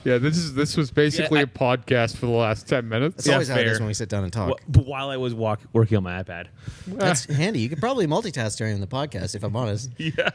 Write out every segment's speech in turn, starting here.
Yeah, this was basically a podcast for the last 10 minutes. That's always how it is when we sit down and talk. But while I was working on my iPad. That's handy. You could probably multitask during the podcast, if I'm honest. Yeah.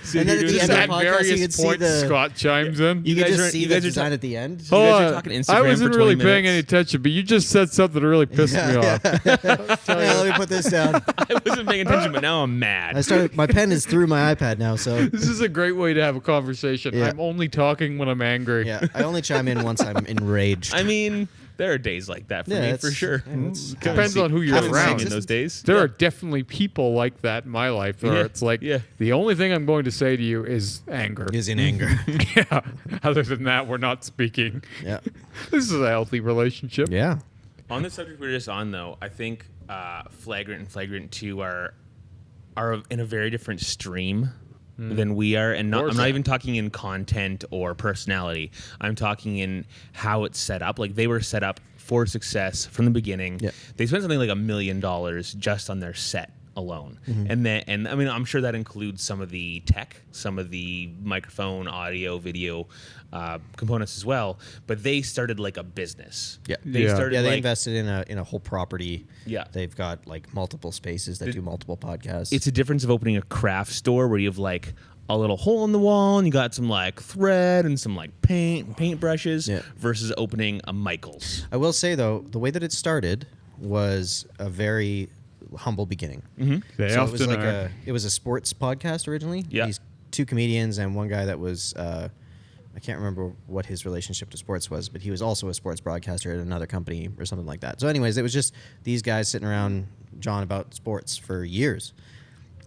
So And then at the end of At the podcast, various you could see points, the... Scott chimes in. You could guys just are- see you the guys are design at the end. You guys are talking I Instagram wasn't for really 20 paying minutes. any attention, but you just said something that really pissed me off. Yeah, let me put this down. I wasn't paying attention, but now I'm mad. My pen is through my iPad now, so... This is a great way to have a conversation. Yeah. I'm only talking when I'm angry. Yeah, I only chime in once I'm enraged. I mean, there are days like that for me, for sure. Depends on who you're Haven't around. seen In those days. There are definitely people like that in my life where Yeah. it's like, Yeah. the only thing I'm going to say to you is anger. Is in anger. Yeah. Other than that, we're not speaking. Yeah. This is a healthy relationship. Yeah. On the subject we were just on, though, I think Flagrant and Flagrant 2 are in a very different stream than we are, and I'm not even talking in content or personality. I'm talking in how it's set up. Like, they were set up for success from the beginning. Yeah. They spent something like $1 million just on their set alone, and I mean, I'm sure that includes some of the tech, some of the microphone, audio, video components as well. But they started like a business. Yeah. They started. Yeah, they like, invested in a whole property. Yeah. They've got like multiple spaces that do multiple podcasts. It's a difference of opening a craft store where you have like a little hole in the wall and you got some like thread and some like paint brushes versus opening a Michael's. I will say though, the way that it started was a very humble beginning. They So it often was like are. it was a sports podcast originally. Yeah. These two comedians and one guy that was I can't remember what his relationship to sports was, but he was also a sports broadcaster at another company or something like that. So anyways, it was just these guys sitting around John about sports for years.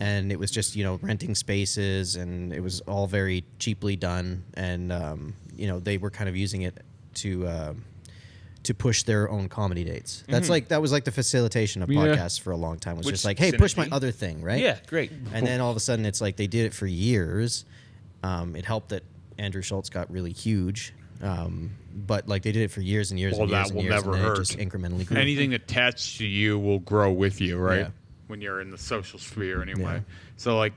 And it was just, renting spaces, and it was all very cheaply done. And, they were kind of using it to push their own comedy dates. That's that was like the facilitation of podcasts for a long time. Was Which just like, hey, push my synergy. other thing, right? Yeah, great. And then all of a sudden, it's like they did it for years. It helped that Andrew Schultz got really huge. But like they did it for years and years Well, and years that and will years, never and then hurt. it just incrementally grew. Anything attached to you will grow with you, right? Yeah. When you're in the social sphere anyway. Yeah. So like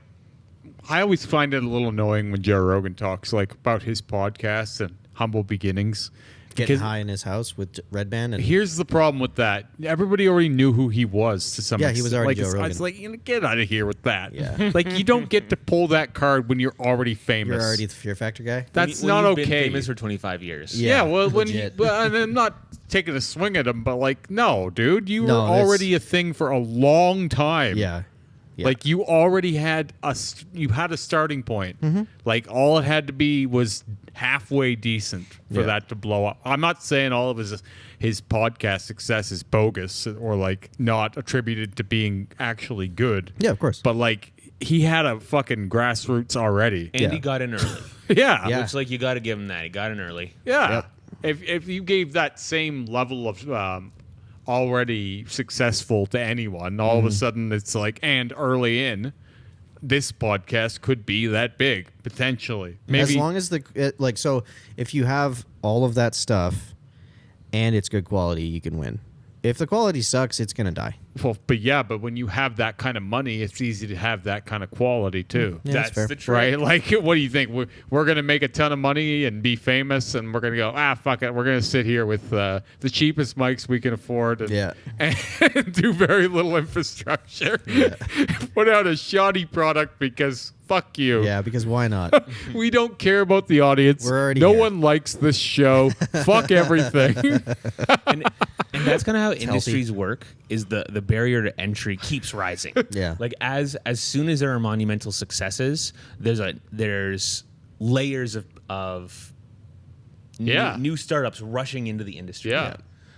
I always find it a little annoying when Joe Rogan talks like about his podcasts and humble beginnings. Getting Because high in his house with Red Band. And here's the problem with that. Everybody already knew who he was to some Yeah, extent. he was already like, Joe Rogan. It's like, get out of here with that. Yeah. Like, you don't get to pull that card when you're already famous. you're already the Fear Factor guy. That's When not you've been okay. famous for 25 years. Yeah. Well, when you, legit. well, and I'm not taking a swing at him, but like, no, dude, you No, were that's- already a thing for a long time. Yeah. Yeah. Like you already had a starting point. Mm-hmm. Like all it had to be was halfway decent for Yeah. that to blow up. I'm not saying all of his podcast success is bogus or like not attributed to being actually good. Yeah, of course. But like he had a fucking grassroots already. And Yeah. he got in early. Yeah. Yeah. Looks like you got to give him that. He got in early. Yeah. Yep. If you gave that same level of already successful to anyone, all of a sudden it's like, and early in, this podcast could be that big potentially. Maybe as long as so if you have all of that stuff and it's good quality, you can win. If the quality sucks, it's gonna die. well, but when you have that kind of money, it's easy to have that kind of quality too. Yeah, that's fair. the trick. Right? Like, what do you think? We're going to make a ton of money and be famous, and we're going to go, fuck it. We're going to sit here with the cheapest mics we can afford and, and do very little infrastructure. Put out a shoddy product because fuck you. Yeah, because why not? We don't care about the audience. We're already no here. one likes this show. Fuck everything. And that's kind of how healthy. industries work. Is the barrier to entry keeps rising. Yeah. Like as soon as there are monumental successes, there's layers of new startups rushing into the industry. Yeah.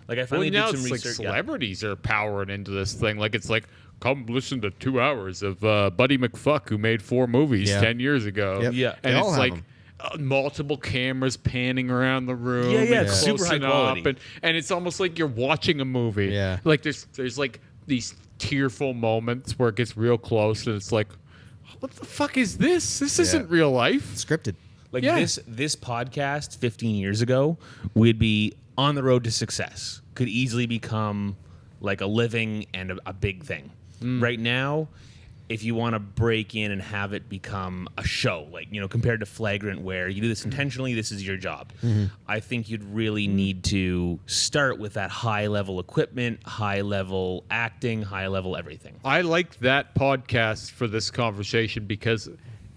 Like I finally now did some it's like research. celebrities are powering into this thing. Like it's like, come listen to 2 hours of Buddy McFuck who made 4 movies 10 years ago. Yep. Yeah. And They all it's have like them. multiple cameras panning around the room. Yeah, and it's super closing high quality. up, and it's almost like you're watching a movie. Yeah. Like there's like these tearful moments where it gets real close, and it's like, what the fuck is this? This isn't real life. Scripted. Like Yeah. this podcast 15 years ago, we'd be on the road to success. Could easily become like a living and a big thing. Right now, if you want to break in and have it become a show, like, compared to Flagrant, where you do this intentionally, this is your job. I think you'd really need to start with that high level equipment, high level acting, high level everything. I like that podcast for this conversation because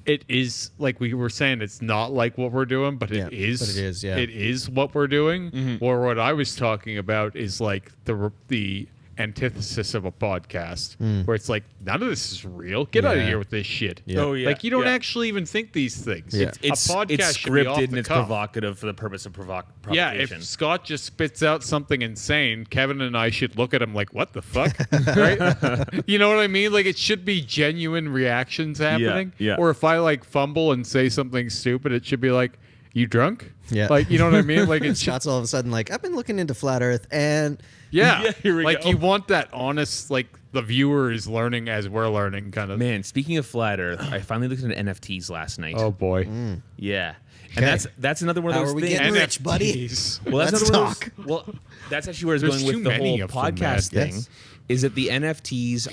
it is, like we were saying, it's not like what we're doing, but it is. But it is, yeah. It is what we're doing. Or what I was talking about is like the antithesis of a podcast, where it's like, none of this is real. Get out of here with this shit. Yeah. Oh, yeah. Like, you don't actually even think these things. Yeah. It's a podcast should be off scripted and the it's cuff. provocative for the purpose of provocation. Yeah, if Scott just spits out something insane, Kevin and I should look at him like, what the fuck? Right? You know what I mean? Like, it should be genuine reactions happening. yeah. Or if I, like, fumble and say something stupid, it should be like, you drunk? Yeah. Like, you know what I mean? Like, it's Scott's all of a sudden like, I've been looking into flat Earth, and yeah. here we like, go. you want that honest, like, the viewer is learning as we're learning kind of. Man, speaking of flat Earth, I finally looked into NFTs last night. Oh, boy. Yeah. And Okay. that's another one of How those are we things. getting rich, buddy? NFTs. Well, that's Let's another one of talk. those- well, that's actually where it's There's going too with the many whole of them, podcast man. thing. Yes. Is that the NFTs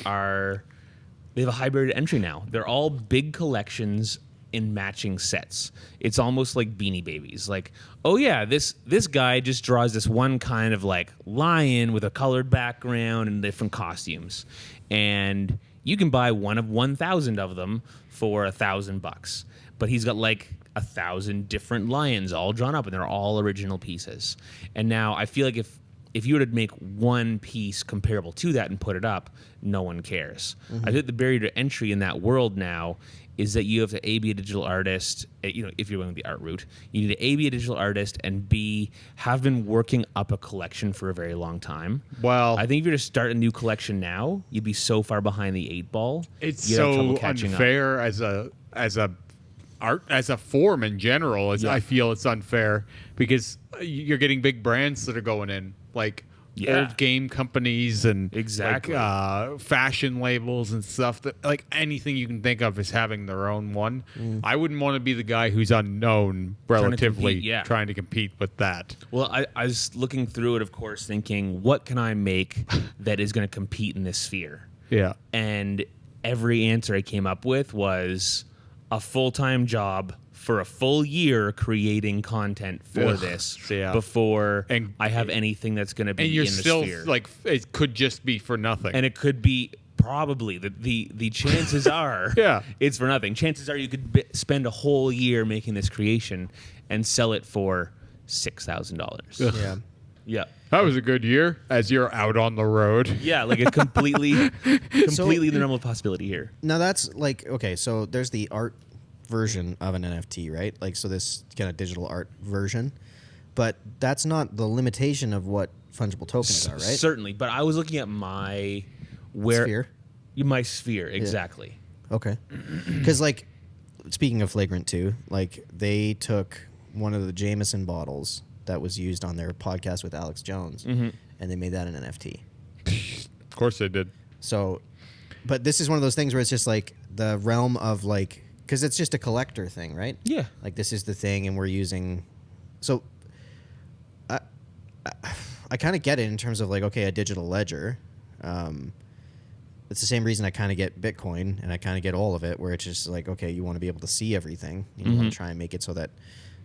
they have a hybrid entry now. They're all big collections in matching sets. It's almost like Beanie Babies. Like, oh yeah, this guy just draws this one kind of like lion with a colored background and different costumes, and you can buy one of 1,000 of them for $1,000. But he's got like 1,000 different lions all drawn up, and they're all original pieces. And now I feel like if you were to make one piece comparable to that and put it up, no one cares. I think the barrier to entry in that world now is that you have to A, be a digital artist, if you're going the art route. You need to A, be a digital artist, and B, have been working up a collection for a very long time. Well, I think if you were to start a new collection now, you'd be so far behind the 8 ball. it's you'd have so trouble catching up. unfair as a form in general. I feel it's unfair because you're getting big brands that are going in, like old game companies and Exactly. like, fashion labels and stuff, that like anything you can think of is having their own one. I wouldn't want to be the guy who's unknown relatively trying to compete with that. Well, I was looking through it, of course, thinking, what can I make that is going to compete in this sphere? Yeah. And every answer I came up with was a full-time job for a full year creating content for this before I have anything that's going to be And you're in the still sphere. like, it could just be for nothing. And it could be probably the chances are it's for nothing. Chances are you could spend a whole year making this creation and sell it for $6,000. yeah. Yeah. That was a good year as you're out on the road. Yeah, like a completely the normal possibility here. Now that's like, okay, so there's the art version of an NFT, right? Like, so this kind of digital art version, but that's not the limitation of what fungible tokens are, right? Certainly, but I was looking at my Sphere? My sphere, exactly. Okay. Because, like, speaking of Flagrant 2, like, they took one of the Jameson bottles that was used on their podcast with Alex Jones, and they made that an NFT. Of course they did. So, but this is one of those things where it's just like the realm of like, because it's just a collector thing, right? Yeah. Like, this is the thing, and we're using. So, I kind of get it in terms of like, okay, a digital ledger. It's the same reason I kind of get Bitcoin, and I kind of get all of it, where it's just like, okay, you want to be able to see everything. You want to try and make it so that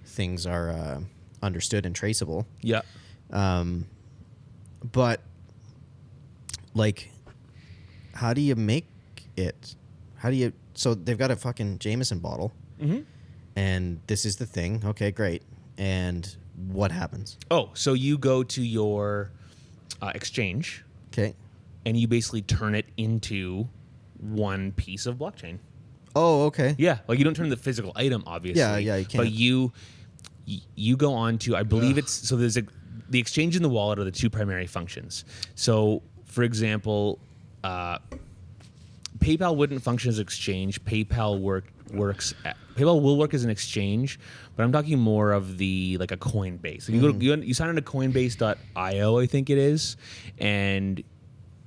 things are understood and traceable. Yeah. But, like, how do you make it? How do you... So they've got a fucking Jameson bottle, and this is the thing. Okay, great. And what happens? Oh, so you go to your exchange, Okay. and you basically turn it into one piece of blockchain. Oh, okay. Yeah, like you don't turn the physical item, obviously. Yeah, you can't. But you go on to, I believe it's, so there's the exchange and the wallet are the two primary functions. So, for example, PayPal wouldn't function as exchange. PayPal will work as an exchange, but I'm talking more of like a Coinbase. So you sign into Coinbase.io, I think it is, and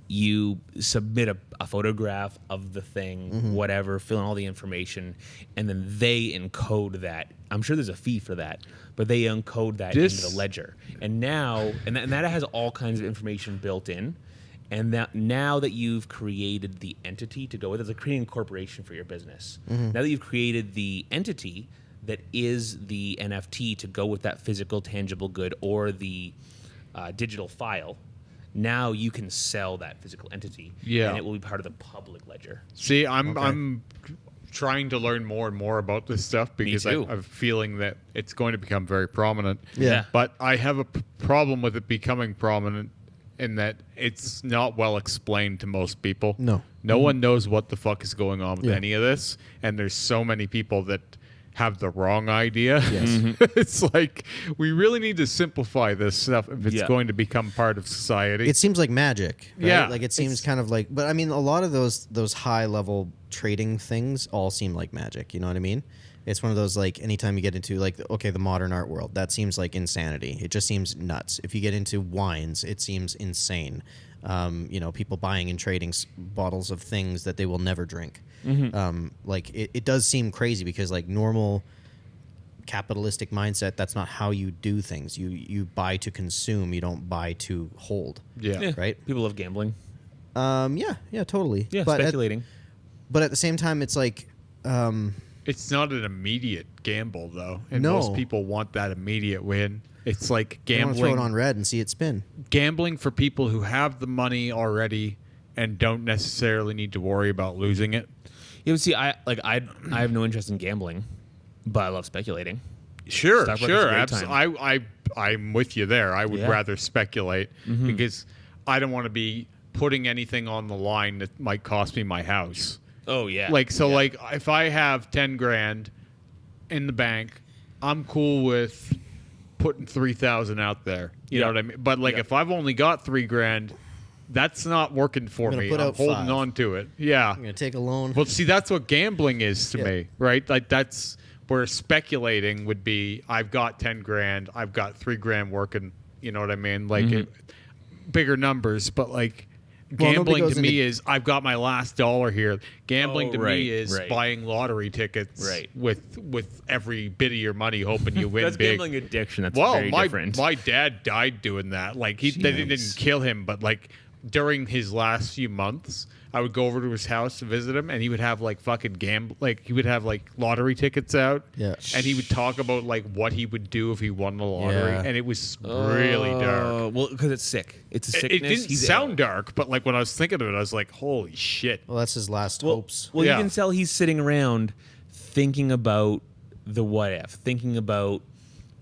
you submit a photograph of the thing, whatever, fill in all the information, and then they encode that. I'm sure there's a fee for that, but they encode that into the ledger. And now, and that has all kinds of information built in. And that now that you've created the entity to go with, it's like creating a corporation for your business. Now that you've created the entity that is the NFT to go with that physical, tangible good or the digital file, now you can sell that physical entity, and it will be part of the public ledger. See, I'm trying to learn more and more about this stuff because I have a feeling that it's going to become very prominent. Yeah. But I have a problem with it becoming prominent in that it's not well explained to most people. No one knows what the fuck is going on with any of this, and there's so many people that have the wrong idea. Yes. It's like we really need to simplify this stuff if it's going to become part of society. It seems like magic. Right? Yeah. Like it seems kind of like, but I mean, a lot of those high level trading things all seem like magic. You know what I mean? It's one of those, like, anytime you get into, like, okay, the modern art world, that seems like insanity. It just seems nuts. If you get into wines, it seems insane. You know, people buying and trading bottles of things that they will never drink. Like, it does seem crazy because, like, normal capitalistic mindset, that's not how you do things. You buy to consume. You don't buy to hold. Yeah. Right? People love gambling. Yeah, totally. Yeah, but speculating. But at the same time, it's like... it's not an immediate gamble, though. And No. most people want that immediate win. It's like You want to gambling. throw it on red and see it spin. Gambling for people who have the money already and don't necessarily need to worry about losing it. You see, I have no interest in gambling, but I love speculating. Sure, Stock market's a sure. great Absolutely. I'm with you there. I would rather speculate because I don't want to be putting anything on the line that might cost me my house. Oh yeah. Like if I have 10 grand in the bank, I'm cool with putting 3,000 out there. You know what I mean? But like if I've only got 3 grand, that's not working for I'm gonna me. put I'm out holding 5. on to it. Yeah. I'm going to take a loan. Well, see, that's what gambling is to me, right? Like that's where speculating would be. I've got 10 grand. I've got 3 grand working. You know what I mean? Like bigger numbers, but like gambling to me is I've got my last dollar here. Gambling to me is buying lottery tickets with every bit of your money, hoping you win that's big. gambling addiction. That's very different. My dad died doing that. Like they didn't kill him, but like during his last few months, I would go over to his house to visit him, and he would have like fucking he would have like lottery tickets out, and he would talk about like what he would do if he won the lottery, and it was really dark. Well, because it's sick. It's a sickness. It didn't sound dark, but like when I was thinking of it, I was like, "Holy shit!" Well, that's his last hopes. Well, you can tell he's sitting around thinking about the what if, thinking about.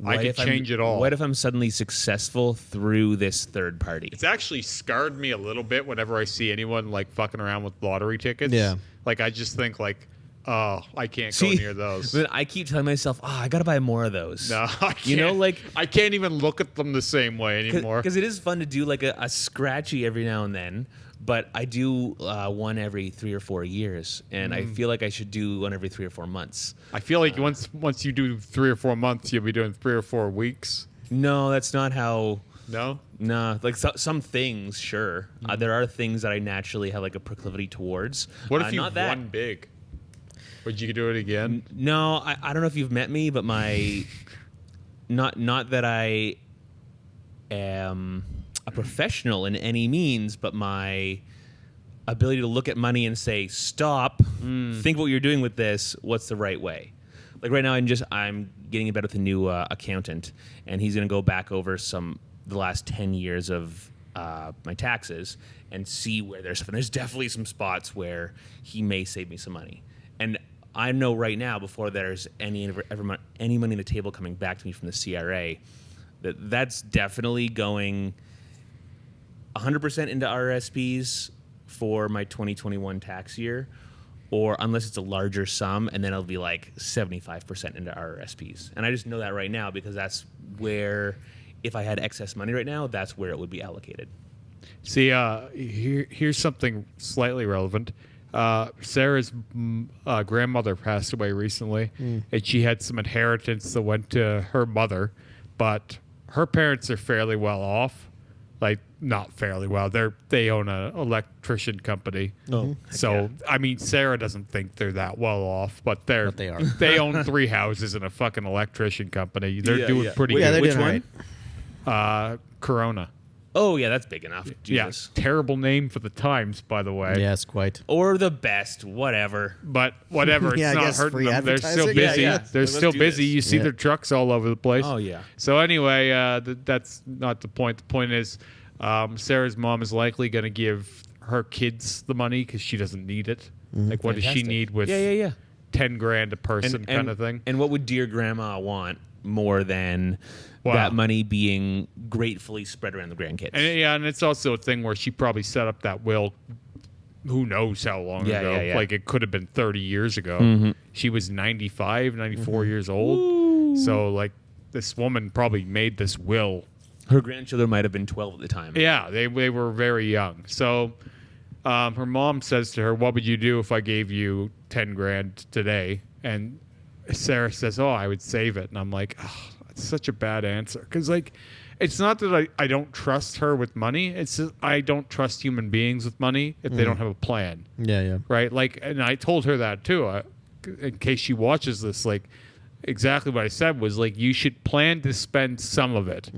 I could change it all. What if I'm suddenly successful through this third party? It's actually scarred me a little bit whenever I see anyone like fucking around with lottery tickets. Yeah. Like I just think like, oh, I can't go near those. But I keep telling myself, I gotta buy more of those. No, I can't. You know, like I can't even look at them the same way anymore. Because it is fun to do like a scratchy every now and then. But I do one every 3 or 4 years, and I feel like I should do one every 3 or 4 months. I feel like once you do 3 or 4 months, you'll be doing 3 or 4 weeks. No, that's not how. No? Nah, like some things, sure. There are things that I naturally have like a proclivity towards. What if you not that. won big? Would you do it again? No, I don't know if you've met me, but my not that I am a professional in any means, but my ability to look at money and say, stop, think what you're doing with this, what's the right way? Like right now I'm getting in bed with a new accountant, and he's going to go back over the last 10 years of my taxes and see where there's stuff. And there's definitely some spots where he may save me some money. And I know right now, before there's any money on the table coming back to me from the CRA, that's definitely going 100% into RSPs for my 2021 tax year, or unless it's a larger sum, and then it'll be like 75% into RSPs. And I just know that right now because that's where, if I had excess money right now, that's where it would be allocated. See, here's something slightly relevant. Sarah's grandmother passed away recently, and she had some inheritance that went to her mother, but her parents are fairly well off. Like, not fairly well. They own an electrician company. Oh, so I mean, Sarah doesn't think they're that well off, but they are. They own 3 houses in a fucking electrician company. They're doing pretty good. Yeah, they're Which doing one? all right. Corona. Oh yeah, that's big enough. Jesus. Yeah, terrible name for the times, by the way. Yes, quite. Or the best, whatever. But whatever, it's Yeah, I not guess hurting free them. They're still advertising. busy. Yeah. They're Let's still do busy. this. You see their trucks all over the place. Oh yeah. So anyway, that's not the point. The point is, Sarah's mom is likely going to give her kids the money because she doesn't need it. Like, what does she Fantastic. need with Yeah. 10 grand a person kind of thing? And what would dear grandma want more than Wow. that money being gratefully spread around the grandkids? And it's also a thing where she probably set up that will. Who knows how long ago? Yeah. Like, it could have been 30 years ago. She was 95, 94 years old. So, like, this woman probably made this will. Her grandchildren might have been 12 at the time. Yeah, they were very young. So, her mom says to her, "What would you do if I gave you 10 grand today?" And Sarah says, "Oh, I would save it." And I'm like, oh, that's such a bad answer. Because, like, it's not that I don't trust her with money. It's just I don't trust human beings with money if they don't have a plan. Yeah. Right? Like, and I told her that too, in case she watches this. Like, exactly what I said was, like, you should plan to spend some of it.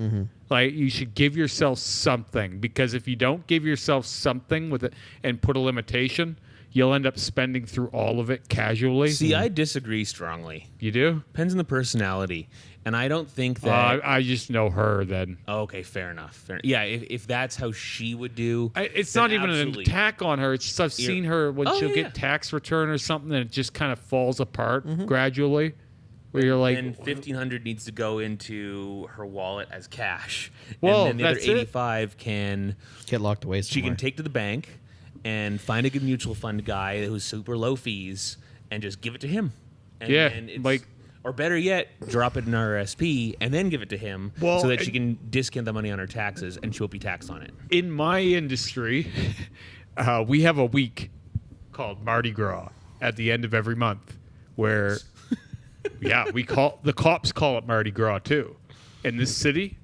Like, you should give yourself something, because if you don't give yourself something with it and put a limitation, you'll end up spending through all of it casually. See, I disagree strongly. You do? Depends on the personality. And I don't think that... I just know her then. Okay, fair enough. Yeah, if that's how she would do... It's then not even an absolutely. attack on her. It's just I've seen her when she'll get tax return or something, and it just kind of falls apart gradually. Where you're like, and $1,500 needs to go into her wallet as cash. Well, and then the other that's it. 85 can Get locked away she somewhere. can take to the bank and find a good mutual fund guy who's super low fees and just give it to him. And Yeah, then it's, like- or better yet, drop it in our RSP and then give it to him so that she can discount the money on her taxes and she'll be taxed on it. in my industry, we have a week called Mardi Gras at the end of every month where, we call the cops call it Mardi Gras too in this city,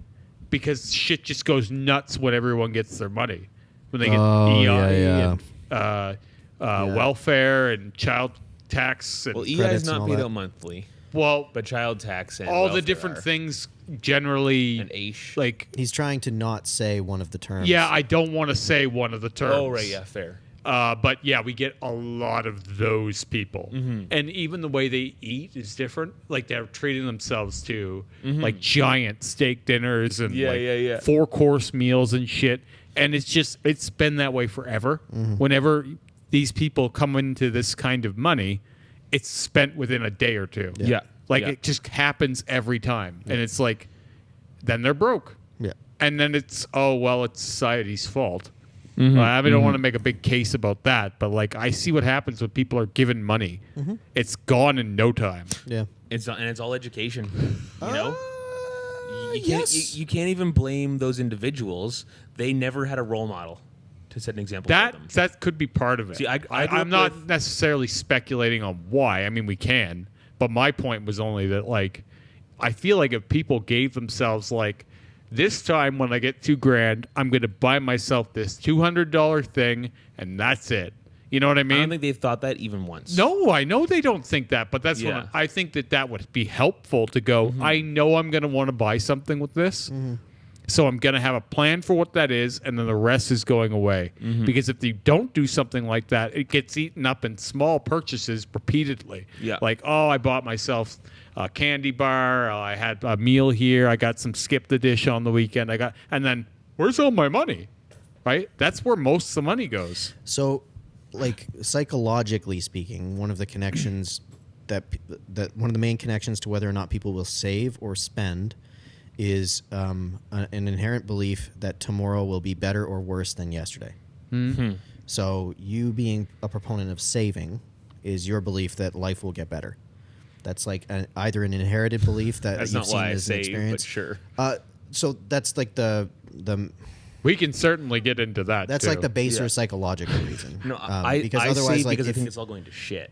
because shit just goes nuts when everyone gets their money, when they get EI and welfare and child tax and Well, EI is Credits and not all paid that. out monthly, well, but child tax and all the welfare different are. things generally And AISH. like. He's trying to not say one of the terms. Yeah, I don't want to say one of the terms. Oh, right, yeah, fair. But yeah, we get a lot of those people, and even the way they eat is different. Like, they're treating themselves to like giant steak dinners and Yeah, like yeah, yeah. 4-course meals and shit. And it's been that way forever. Whenever these people come into this kind of money, it's spent within a day or two. Yeah. Like, Yeah. it just happens every time, and it's like, then they're broke, Yeah. and then it's it's society's fault. Well, I don't want to make a big case about that, but like, I see what happens when people are given money. It's gone in no time. Yeah. It's all education, you know? Yes. You can't even blame those individuals. They never had a role model to set an example for them. That could be part of it. See, I grew I'm up not with- necessarily speculating on why. I mean, we can, but my point was only that, like, I feel like if people gave themselves, like, this time when I get $2,000, I'm going to buy myself this $200 thing, and that's it. You know what I I mean? don't think they've thought that even once. No, I know they don't think that, but that's Yeah. what I think that would be helpful to go, I know I'm going to want to buy something with this. So I'm going to have a plan for what that is, and then the rest is going away. Because if you don't do something like that, it gets eaten up in small purchases repeatedly. Yeah. Like, I bought myself a candy bar. I had a meal here. I got some skip the dish on the weekend. And then where's all my money? Right? That's where most of the money goes. So, like, psychologically speaking, one of the connections that one of the main connections to whether or not people will save or spend is an inherent belief that tomorrow will be better or worse than yesterday. So, you being a proponent of saving is your belief that life will get better. That's like either an inherited belief that That's you've not seen why I as an say, experience. but sure. So that's like the We can certainly get into that. that's too. like the baser Yeah. psychological reason. No, I because I otherwise, say like, because I if- think it's all going to shit.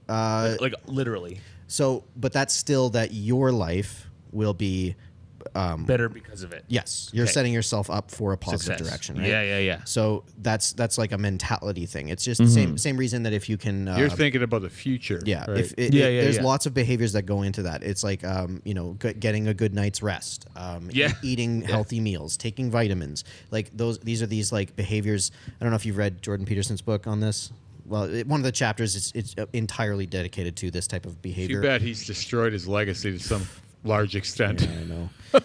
Like literally. So, but that's still that your life will be better because of it. Yes, you're setting yourself up for a positive direction, right? Yeah. So that's like a mentality thing. It's just the same reason that if you can, you're thinking about the future. Yeah, right? There's lots of behaviors that go into that. It's like getting a good night's rest, eating healthy meals, taking vitamins. Like these are these like behaviors. I don't know if you've read Jordan Peterson's book on this. Well, one of the chapters it's entirely dedicated to this type of behavior. Too bad he's destroyed his legacy to some large extent. Yeah, I know.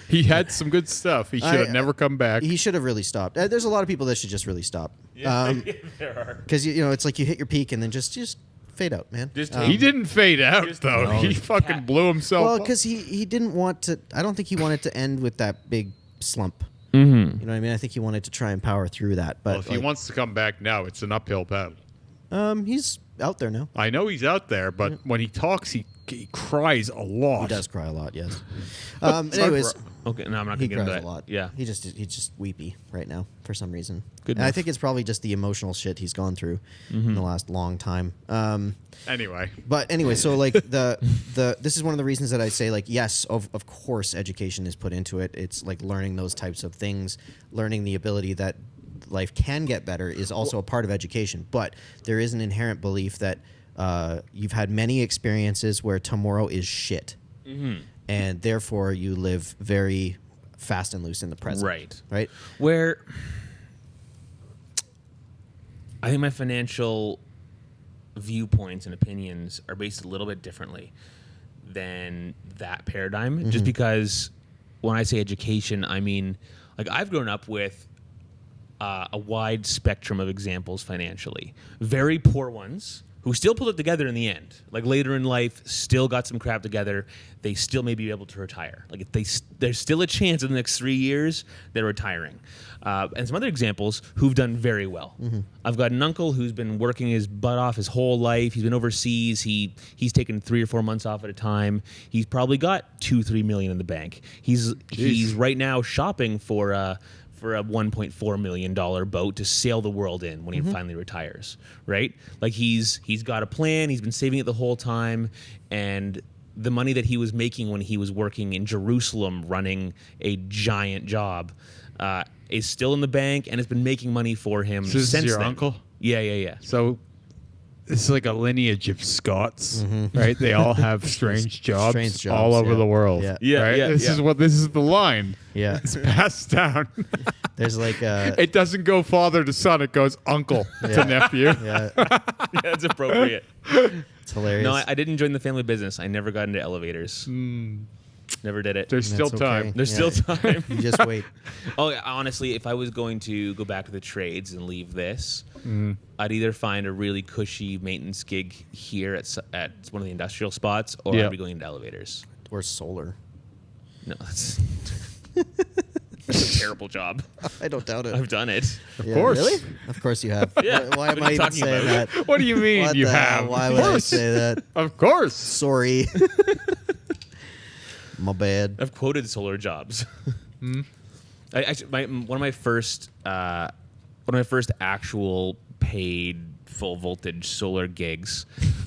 He had some good stuff. He should have never come back. He should have really stopped. There's a lot of people that should just really stop. Yeah, there are. Because it's like you hit your peak and then just fade out, man. He didn't fade out though. No. He fucking blew himself Well, up. because he didn't want to. I don't think he wanted to end with that big slump. Mm-hmm. You know what I mean? I think he wanted to try and power through that. But Well, if he wants to come back now, it's an uphill battle. he's out there now. I know he's out there, but when he talks, he cries a lot. He does cry a lot. Yes. Anyways. Okay, no, I'm not He going to get into cries that. a lot. Yeah. He's just weepy right now for some reason. Good And I enough. think it's probably just the emotional shit he's gone through in the last long time. Anyway. But anyway, so like the this is one of the reasons that I say like yes, of course education is put into it. It's like learning those types of things, learning the ability that life can get better is also a part of education. But there is an inherent belief that you've had many experiences where tomorrow is shit. Mm-hmm. And therefore you live very fast and loose in the present. Right? Where I think my financial viewpoints and opinions are based a little bit differently than that paradigm. Just because when I say education, I mean, like I've grown up with a wide spectrum of examples financially. Very poor ones who still pulled it together in the end. Like later in life, still got some crap together. They still may be able to retire. Like if there's still a chance in the next 3 years they're retiring. And some other examples who've done very well. I've got an uncle who's been working his butt off his whole life. He's been overseas. He's taken 3 or 4 months off at a time. He's probably got $2-3 million in the bank. He's right now shopping for a $1.4 million boat to sail the world in when he finally retires, right? Like he's got a plan. He's been saving it the whole time, and the money that he was making when he was working in Jerusalem running a giant job is still in the bank, and it's been making money for him So this since is your then. uncle? Yeah. So it's like a lineage of Scots, right? They all have strange jobs, all over the world. Yeah. Right? This is the line. Yeah. It's passed down. There's like It doesn't go father to son. It goes uncle to nephew. yeah, Yeah, that's appropriate. it's hilarious. No, I didn't join the family business. I never got into elevators. Never did it. There's still That's time. okay. There's still time. You just wait. Oh, yeah, honestly, if I was going to go back to the trades and leave this, I'd either find a really cushy maintenance gig here at one of the industrial spots, or I'd be going into elevators. Or solar. No, that's a terrible job. I don't doubt it. I've done it. Of course. Really? Of course you have. Yeah. Why am What are I you even talking saying about? that? What do you mean What you the have? hell? Why Of would I course. say that? Of course. Sorry. My bad. I've quoted solar jobs. One of my first actual paid full voltage solar gigs.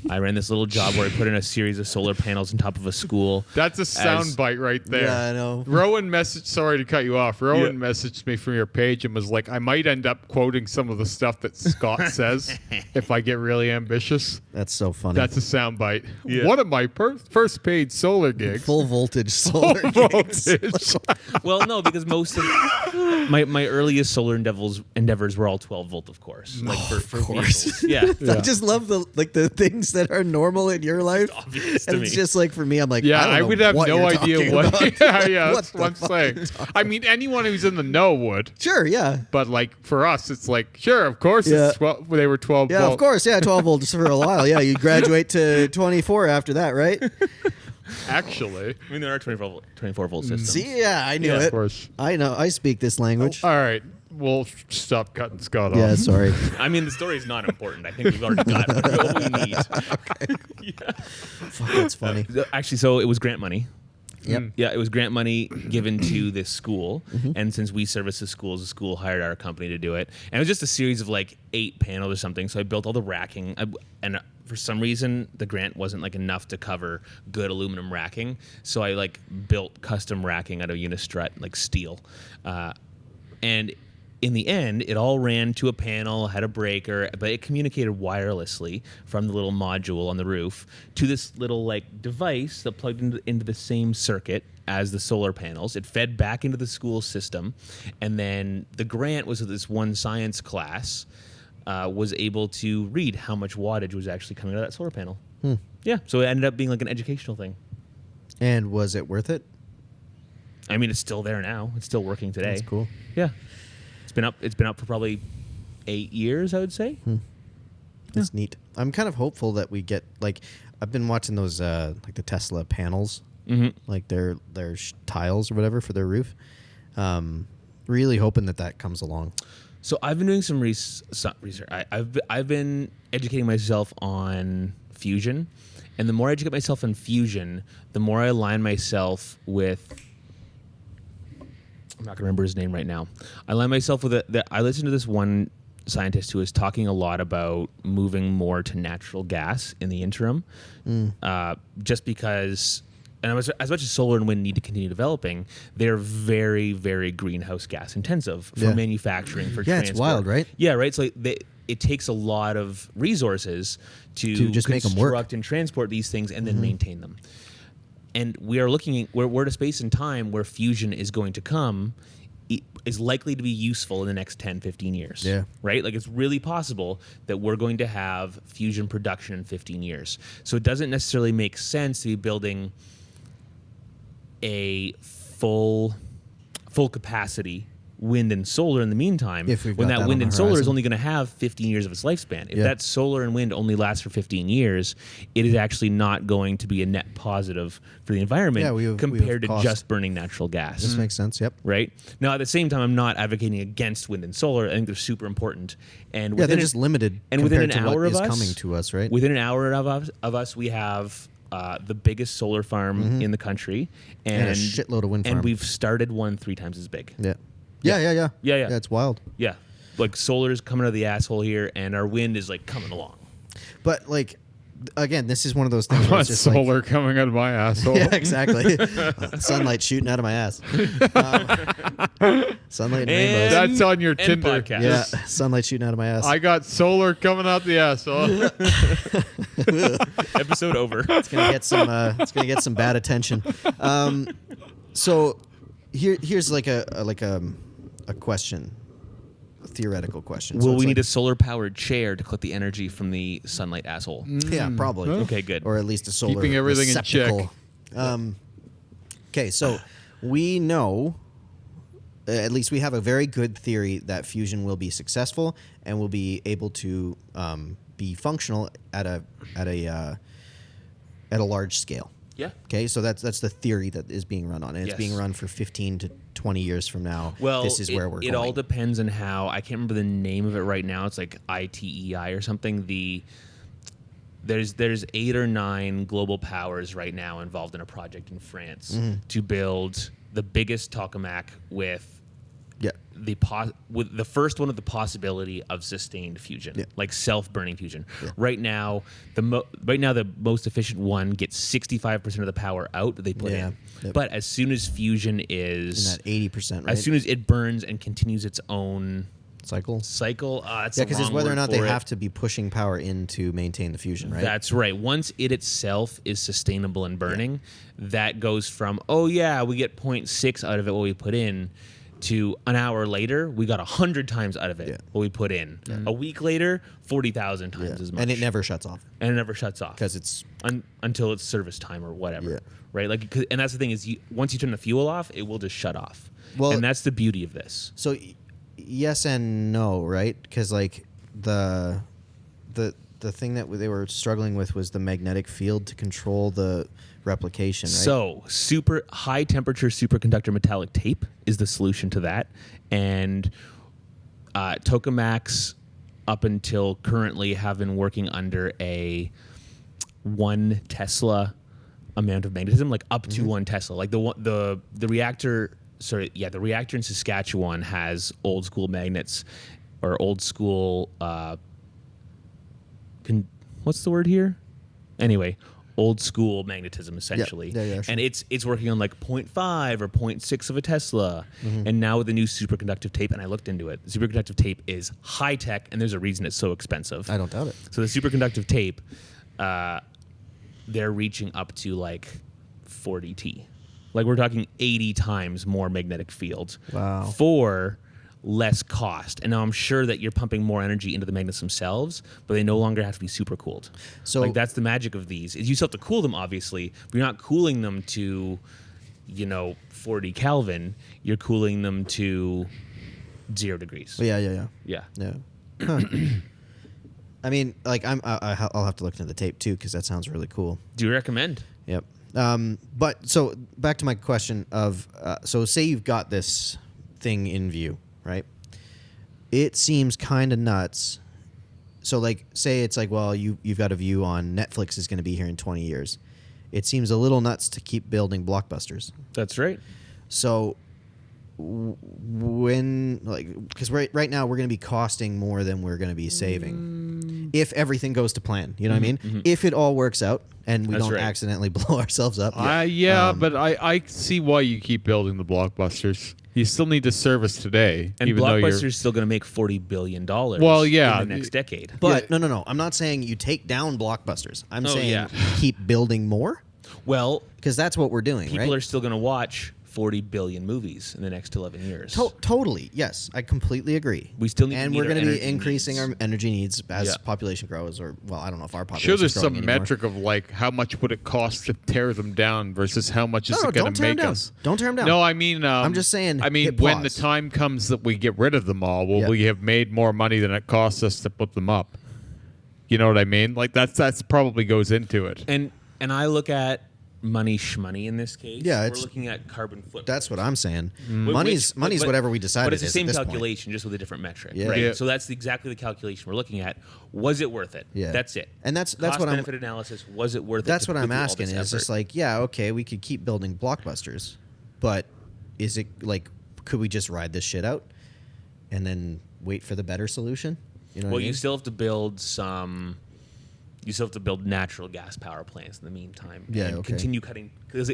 I ran this little job where I put in a series of solar panels on top of a school. That's a sound bite right there. Yeah, I know. Rowan messaged, sorry to cut you off. Rowan messaged me from your page and was like, I might end up quoting some of the stuff that Scott says if I get really ambitious. That's so funny. That's a sound bite. Yeah. One of my first paid solar gigs. full voltage solar Full gigs. voltage. Well, no, because most of my earliest solar endeavors were all 12 volt, of course. Like for course. vehicles. Yeah. I just love the things that are normal in your life. Obvious to And me. it's just like for me, I'm like, Yeah, I I don't would know have what no you're idea talking what. about. Yeah, What that's the what I'm fuck saying. are you talking I mean, anyone who's in the know would. Sure, yeah. But like for us, it's like, sure, of course, Yeah. it's 12, they were 12 Yeah, volt. of course. Yeah, 12 volts for a while. Yeah, you graduate to 24 after that, right? Actually. I mean, there are 24 volt systems. See, yeah, I knew Yeah, of it. Of course. I know. I speak this language. All right. We'll stop cutting Scott off. Yeah, sorry. I mean, the story is not important. I think we've already got what we need. Fuck, that's funny. Actually, so it was grant money. Yep. Yeah, it was grant money given to this school. And since we service the school hired our company to do it. And it was just a series of like 8 panels or something. So I built all the racking. And for some reason the grant wasn't like enough to cover good aluminum racking, so I like built custom racking out of Unistrut, like steel, and in the end it all ran to a panel, had a breaker, but it communicated wirelessly from the little module on the roof to this little like device that plugged into the same circuit as the solar panels. It fed back into the school system, and then the grant was that this one science class was able to read how much wattage was actually coming out of that solar panel. Yeah, so it ended up being like an educational thing. And was it worth it? I mean, it's still there now. It's still working today. That's cool. Yeah, it's been up for probably 8 years, I would say. That's neat. I'm kind of hopeful that we get like I've been watching those like the Tesla panels, like their tiles or whatever for their roof. Really hoping that comes along. So I've been doing some research. I've been educating myself on fusion, and the more I educate myself on fusion, the more I align myself with. I'm not gonna remember his name right now. I align myself with I listened to this one scientist who is talking a lot about moving more to natural gas in the interim, just because. And as much as solar and wind need to continue developing, they're very, very greenhouse gas intensive for manufacturing, for transport. It's wild, right? Yeah, right. So it takes a lot of resources to just make them work construct and transport these things and then maintain them. And we are looking at we're at a space and time where fusion is going to come, is likely to be useful in the next 10, 15 years. Yeah. Right? Like it's really possible that we're going to have fusion production in 15 years. So it doesn't necessarily make sense to be building a full capacity wind and solar in the meantime, when that wind and solar is only going to have 15 years of its lifespan. If that solar and wind only lasts for 15 years, it is actually not going to be a net positive for the environment compared to just burning natural gas. This makes sense, yep. Right? Now, at the same time, I'm not advocating against wind and solar. I think they're super important. And they're just limited and within an compared to hour what of is us, coming to us, right? Within an hour of us, we have the biggest solar farm in the country, and a shitload of wind farm. And we've started one 3 times as big. Yeah, Yeah, it's wild. Yeah, like solar's coming out of the asshole here, and our wind is like coming along. But like, again, this is one of those things where it's just solar like, coming out of my asshole. Yeah, exactly. Sunlight shooting out of my ass. Sunlight and rainbows. That's on your Tinder. Podcast. Yeah, sunlight shooting out of my ass. I got solar coming out the asshole. Episode over. It's gonna get some bad attention. So here's like a question, a theoretical question. Will we need a solar powered chair to collect the energy from the sunlight asshole? Yeah, probably. Okay, good. Or at least a solar Keeping everything receptacle. in check. Okay, so we know, at least we have a very good theory that fusion will be successful and will be able to be functional at a large scale. Yeah. Okay, so that's the theory that is being run on, and it's being run for 15 to 20 years from now. Well, this is where we're going. It all depends on how. I can't remember the name of it right now. It's like ITEI or something. There's 8 or 9 global powers right now involved in a project in France to build the biggest tokamak with the first one of the possibility of sustained fusion, like self-burning fusion. Right now, the most efficient one gets 65% of the power out that they put in. But as soon as fusion is in that 80%, right? As soon as it burns and continues its own cycle. That's Because it's whether or not they have to be pushing power in to maintain the fusion, right? That's right. Once it itself is sustainable and burning, that goes from we get 0.6 out of it what we put in, to an hour later, we got 100 times out of it what we put in. A week later, 40,000 times as much. And it never shuts off. Because it's until it's service time or whatever, right? Like, and that's the thing is, once you turn the fuel off, it will just shut off. Well, and that's the beauty of this. So, yes and no, right? Because like the thing that they were struggling with was the magnetic field to control the replication, right? So, super high temperature superconductor metallic tape is the solution to that, and tokamaks up until currently have been working under a 1 Tesla amount of magnetism, like up to 1 Tesla. Like the reactor. The reactor in Saskatchewan has old school magnets or old school what's the word here? Anyway, old school magnetism essentially. Sure. And it's working on like 0.5 or 0.6 of a Tesla. And now with the new superconductive tape, and I looked into it, superconductive tape is high tech, and there's a reason it's so expensive. I don't doubt it. So the superconductive tape, they're reaching up to like 40T. Like we're talking 80 times more magnetic field. Wow. For less cost. And now I'm sure that you're pumping more energy into the magnets themselves, but they no longer have to be super cooled. So like that's the magic of these. Is you still have to cool them, obviously, but you're not cooling them to, 40 Kelvin. You're cooling them to 0 degrees. Yeah. Huh. I mean, like I'll have to look into the tape too because that sounds really cool. Do you recommend? Yep. But so back to my question of so say you've got this thing in view, right? It seems kind of nuts. So like say it's like, well, you've got a view on Netflix is going to be here in 20 years. It seems a little nuts to keep building blockbusters. That's right. So when because right now we're going to be costing more than we're going to be saving if everything goes to plan. You know what I mean? Mm-hmm. If it all works out and we don't accidentally blow ourselves up. But I see why you keep building the blockbusters. You still need to service today, and even Blockbuster's still going to make $40 billion. Well, yeah, in the next decade. But no. I'm not saying you take down Blockbusters. I'm saying keep building more. Well, because that's what we're doing. People are still going to watch 40 billion movies in the next 11 years. Totally, yes, I completely agree. We still need, and we're going to be increasing our energy needs as population grows. Or I don't know if our population. Sure, there's some metric of like how much would it cost to tear them down versus how much is it going to make us? Don't tear them down. No, I mean, I'm just saying. I mean, when the time comes that we get rid of them all, will we have made more money than it costs us to put them up? You know what I mean? Like that's probably goes into it. And I look at money shmoney in this case. Yeah, we're looking at carbon footprint. That's what I'm saying. Money's whatever we decide. But it's the same at this calculation, point. just with a different metric. Yeah. Right? Yeah. So that's exactly the calculation we're looking at. Was it worth it? Yeah. That's it. And that's cost what benefit analysis. Was it worth it? That's what I'm asking. Is just like, yeah, okay, we could keep building blockbusters, but is it like, could we just ride this shit out and then wait for the better solution? You know what I mean? You still have to build some. You still have to build natural gas power plants in the meantime. And continue cutting because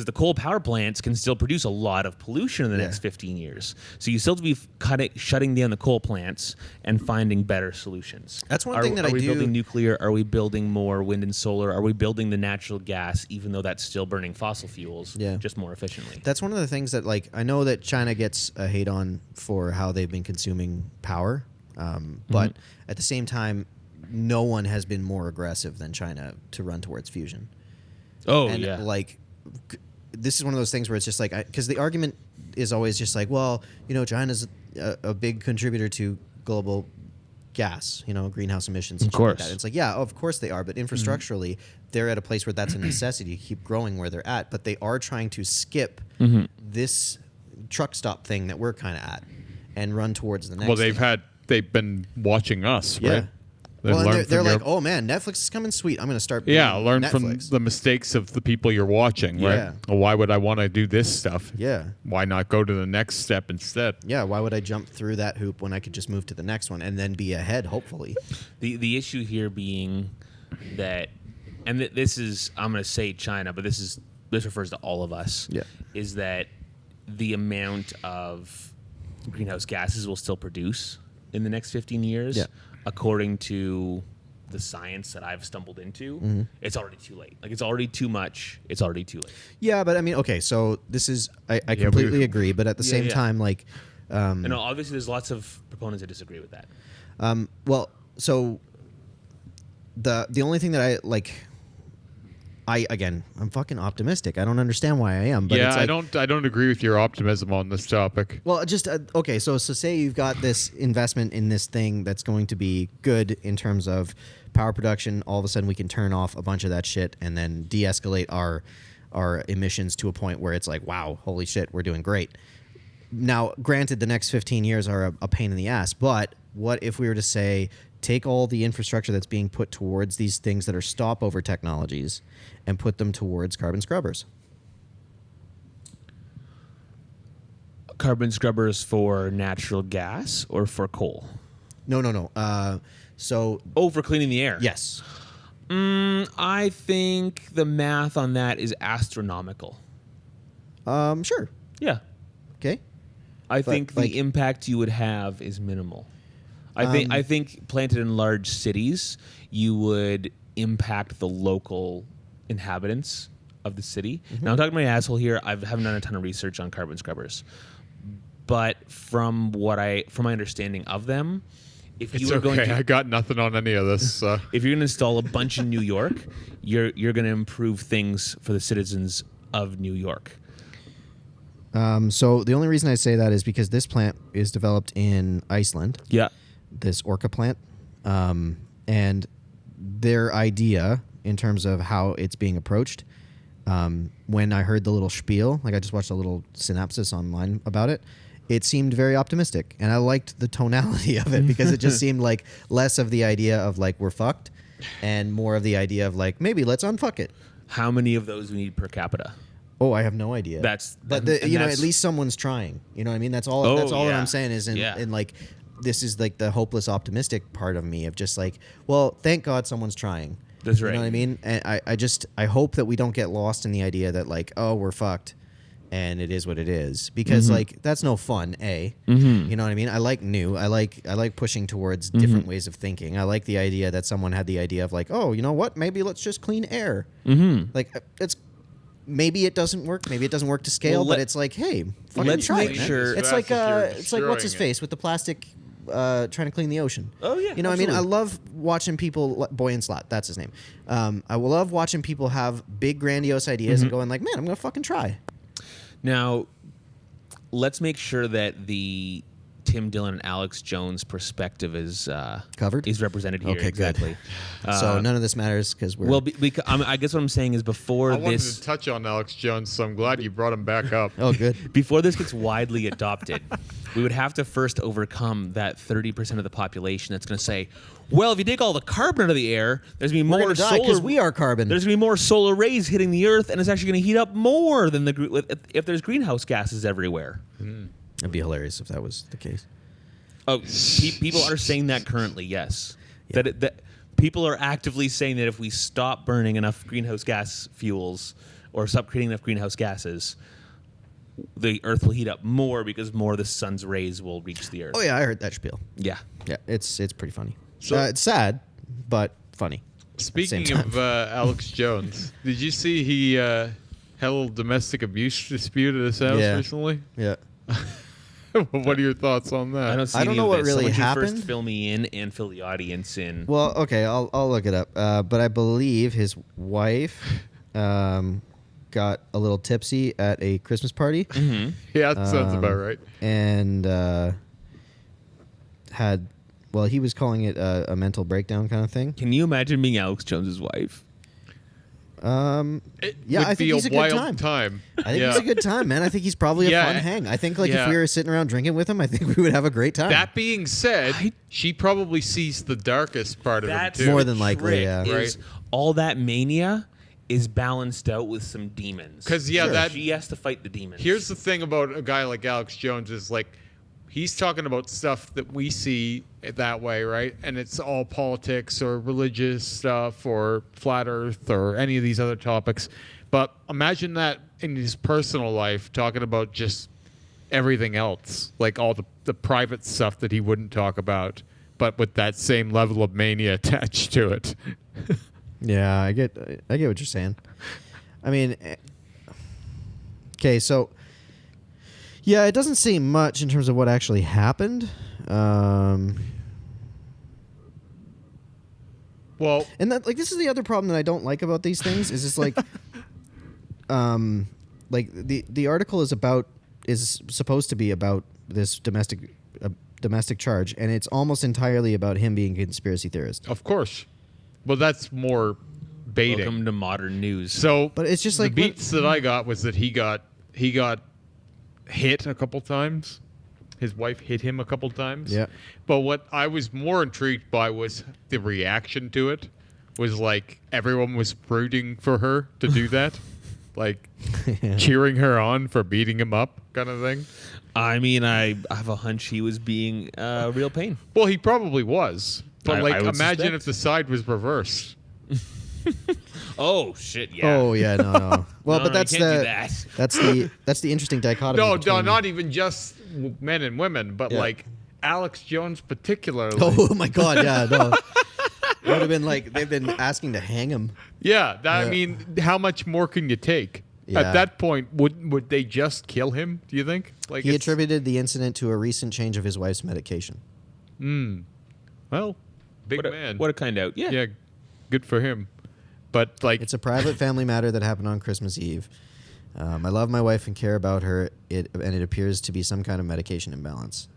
the coal power plants can still produce a lot of pollution in the next 15 years. So you still have to be shutting down the coal plants and finding better solutions. That's one thing that I do. Are we building nuclear? Are we building more wind and solar? Are we building the natural gas, even though that's still burning fossil fuels, just more efficiently? That's one of the things that, like, I know that China gets a hate on for how they've been consuming power, but at the same time, no one has been more aggressive than China to run towards fusion. Like, this is one of those things where it's just like, because the argument is always just like, well, China's a big contributor to global gas, greenhouse emissions. And of course. Like that. It's like, yeah, of course they are. But infrastructurally, they're at a place where that's a necessity to keep growing where they're at. But they are trying to skip this truck stop thing that we're kind of at and run towards the next. Well, they've been watching us, right? They're like, oh man, Netflix is coming sweet. I'm going to start. Learn Netflix. from the mistakes of the people you're watching, right? Yeah. Well, why would I want to do this stuff? Yeah. Why not go to the next step instead? Yeah. Why would I jump through that hoop when I could just move to the next one and then be ahead, hopefully? The issue here being that, and this is, I'm going to say China, but this refers to all of us. Yeah. Is that the amount of greenhouse gases we'll still produce in the next 15 years? Yeah. According to the science that I've stumbled into, it's already too late. Like, it's already too much. It's already too late. Yeah, but I mean, okay, so this is, I completely agree, but at the same time, like... and obviously there's lots of proponents that disagree with that. Well, so the only thing that I, like... I'm fucking optimistic. I don't understand why I am. But it's like, I don't agree with your optimism on this topic. Well, just okay. So say you've got this investment in this thing that's going to be good in terms of power production. All of a sudden, we can turn off a bunch of that shit and then de-escalate our emissions to a point where it's like, wow, holy shit, we're doing great. Now, granted, the next 15 years are a pain in the ass. But what if we were to say, take all the infrastructure that's being put towards these things that are stopover technologies and put them towards carbon scrubbers? Carbon scrubbers for natural gas or for coal? No. So, for cleaning the air. yes. I think the math on that is astronomical. Sure. Yeah. Okay. I think the impact you would have is minimal. I think planted in large cities, you would impact the local inhabitants of the city. Now I'm talking my asshole here. I haven't done a ton of research on carbon scrubbers, but from my understanding of them, if you were going to, I got nothing on any of this. if you're going to install a bunch in New York, you're going to improve things for the citizens of New York. So the only reason I say that is because this plant is developed in Iceland. Yeah. This orca plant, and their idea in terms of how it's being approached. When I heard the little spiel, like I just watched a little synopsis online about it, it seemed very optimistic, and I liked the tonality of it because it just seemed like less of the idea of like we're fucked, and more of the idea of like maybe let's unfuck it. How many of those we need per capita? Oh, I have no idea. But at least someone's trying. You know what I mean? That's all. That's all that I'm saying is in like. This is like the hopeless optimistic part of me of just like, well, thank God someone's trying. That's right. You know what I mean? And I hope that we don't get lost in the idea that like, oh, we're fucked and it is what it is. Because like that's no fun, A. You know what I mean? I like new. I like pushing towards different ways of thinking. I like the idea that someone had the idea of like, oh, you know what? Maybe let's just clean air. Like maybe it doesn't work. Maybe it doesn't work to scale, but it's like, hey, fucking let's try make it, man. sure- It's like what's his face with the plastic trying to clean the ocean. Oh, yeah, you know what I mean? I absolutely. love watching people. Boy and Slot, that's his name. I will love watching people have big grandiose ideas and going like, man, I'm gonna fucking try. Now, let's make sure that the Tim Dillon and Alex Jones perspective is Covered? is represented here. Okay, good. Exactly. So none of this matters because we're Well, I guess what I'm saying is before I wanted this to touch on Alex Jones, so I'm glad you brought him back up. oh good. before this gets widely adopted, we would have to first overcome that 30% of the population that's going to say, well, if you take all the carbon out of the air, there's going to be We're more gonna die solar. because we are carbon. There's going to be more solar rays hitting the Earth, and it's actually going to heat up more than if there's greenhouse gases everywhere. It'd be hilarious if that was the case. Oh, people are saying that currently. Yes, that people are actively saying that if we stop burning enough greenhouse gas fuels or stop creating enough greenhouse gases, the Earth will heat up more because more of the sun's rays will reach the Earth. Oh yeah, I heard that spiel. Yeah. Yeah, it's pretty funny. So- It's sad, but funny. Speaking time. of Alex Jones, did you see he had a little domestic abuse dispute at his house recently? Yeah. What are your thoughts on that? I don't see I don't any know of what this. really Someone should happened. First fill me in and fill the audience in. Well, okay, I'll look it up. But I believe his wife got a little tipsy at a Christmas party Yeah, that sounds about right. and had, well, he was calling it a mental breakdown kind of thing. Can you imagine being Alex Jones's wife? It Yeah, would I think be he's a a good wild time. I think Yeah. it's a good time, man. I think he's probably a Yeah. fun hang. I think like if Yeah. we were sitting around drinking with him, I think we would have a great time. That being said, she probably sees the darkest part of him That's too. More the than likely, trick, yeah. is Right. all that mania is balanced out with some demons. 'Cause, yeah, Sure. that- she has to fight the demons. Here's the thing about a guy like Alex Jones is like he's talking about stuff that we see that way, right? And it's all politics or religious stuff or flat earth or any of these other topics. But imagine that in his personal life, talking about just everything else, like all the private stuff that he wouldn't talk about, but with that same level of mania attached to it. Yeah, I get what you're saying. I mean, okay, so yeah, it doesn't say much in terms of what actually happened. Well, And that, like, this is the other problem that I don't like about these things is it's like, the article is supposed to be about this domestic charge, and it's almost entirely about him being a conspiracy theorist. of course. Well, that's more baiting. Welcome to modern news. So, But it's just like the beats that I got was that he got hit a couple times. His wife hit him a couple times. Yeah. But what I was more intrigued by was the reaction to it. Was like everyone was rooting for her to do that, like cheering her on for beating him up, kind of thing. I mean, I have a hunch he was being real pain. Well, he probably was. But I would imagine suspect. if the side was reversed. Oh shit! Yeah. Oh yeah, no. Well, No, but no, you that's can't do that. that's the interesting dichotomy. No, between... not even just men and women, but Yeah. like Alex Jones particularly. Oh my God, yeah, no. It would have been like they've been asking to hang him. Yeah, I Yeah. mean, how much more can you take? Yeah. At that point, would they just kill him? Do you think? Like He it's- attributed the incident to a recent change of his wife's medication. Well, big What a, man. what a kind out. Yeah. Yeah, good for him. But like, It's a private family matter that happened on Christmas Eve. I love my wife and care about her, and it appears to be some kind of medication imbalance.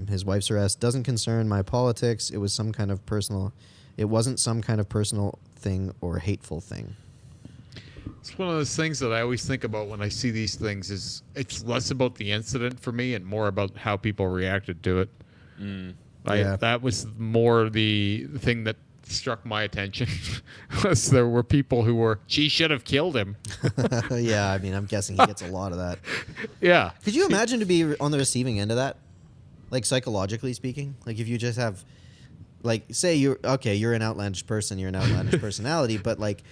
His wife's arrest doesn't concern my politics. It wasn't some kind of personal thing or hateful thing. it's one of those things that I always think about when I see these things. Is it's less about the incident for me and more about how people reacted to it. Yeah. That was more the thing that struck my attention. Was there were people who were, she should have killed him. Yeah, I mean, I'm guessing he gets a lot of that. Yeah. Could you imagine to be on the receiving end of that? Like, psychologically speaking? Like, if you just have, like, say you're an outlandish person, you're an outlandish personality, but, like,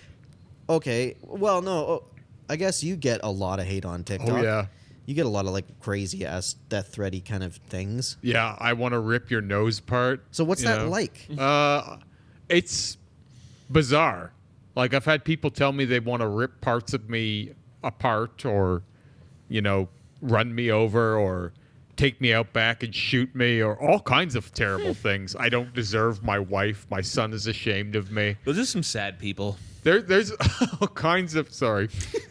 okay, well, no, I guess you get a lot of hate on TikTok. Oh, yeah. You get a lot of, like, crazy-ass, death-thready kind of things. Yeah, I want to rip your nose part. So what's you that know? like? It's bizarre. Like, I've had people tell me they want to rip parts of me apart or, run me over or take me out back and shoot me or all kinds of terrible things. I don't deserve my wife. My son is ashamed of me. Those are some sad people. There's all kinds of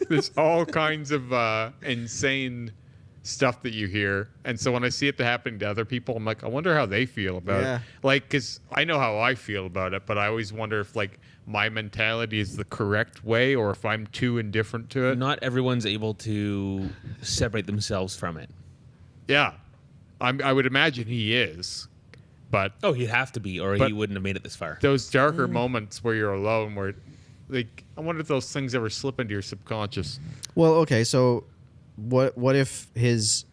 there's all kinds of insane stuff that you hear, and so when I see it happening to other people, I'm like, I wonder how they feel about Yeah. it. Like, because I know how I feel about it, but I always wonder if like my mentality is the correct way or if I'm too indifferent to it. Not everyone's able to separate themselves from it. Yeah, I would imagine he is, but Oh, he'd have to be, or But- he wouldn't have made it this far. those darker moments where you're alone, where like I wonder if those things ever slip into your subconscious. Well, okay, so what if his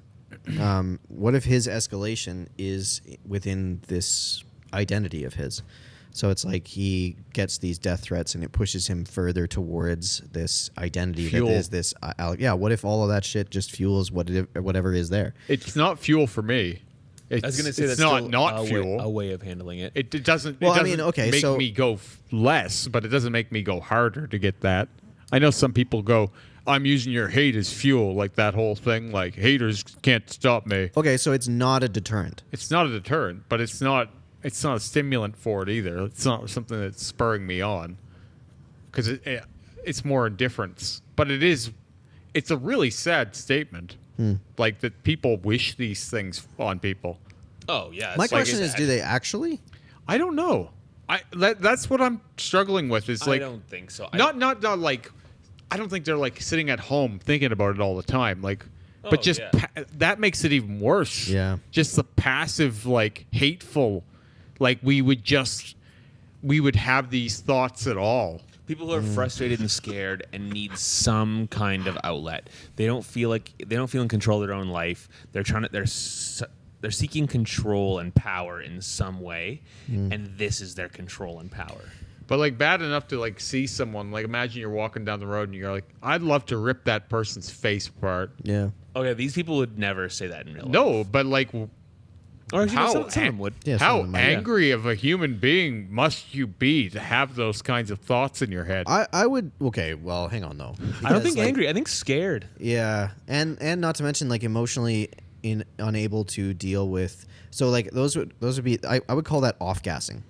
escalation is within this identity of his? So it's like he gets these death threats and it pushes him further towards this identity Fuel. that is this. What if all of that shit just fuels whatever is there? It's not fuel for me. I was going to say it's that's not still fuel. a way of handling it. It doesn't. Well, it I doesn't mean, okay, make so- me go less, but it doesn't make me go harder to get that. I know some people go, "I'm using your hate as fuel," like that whole thing. Like haters can't stop me. Okay, so it's not a deterrent. It's not a deterrent, but it's not a stimulant for it either. It's not something that's spurring me on, because it's more indifference. But it's a really sad statement, like that people wish these things on people. Oh, yeah. My it's like question is, do they actually? I don't know. That's what I'm struggling with. Is I like don't think so. not like I don't think they're like sitting at home thinking about it all the time. Like, but just yeah. that makes it even worse. Yeah. Just the passive, like hateful, like we would have these thoughts at all. People who are frustrated and scared and need some kind of outlet. They don't feel in control of their own life. They're seeking control and power in some way, and this is their control and power. But like bad enough to like see someone, like imagine you're walking down the road and you're like, I'd love to rip that person's face apart. Yeah. Okay, these people would never say that in real life. No, but like Or actually, how some of them would. Yeah, some how of them might, yeah. angry of a human being must you be to have those kinds of thoughts in your head? I would. Okay, well, hang on though. I don't Because, think like, angry. I think scared. Yeah, and not to mention like emotionally unable to deal with. So like those would be. I would call that off gassing.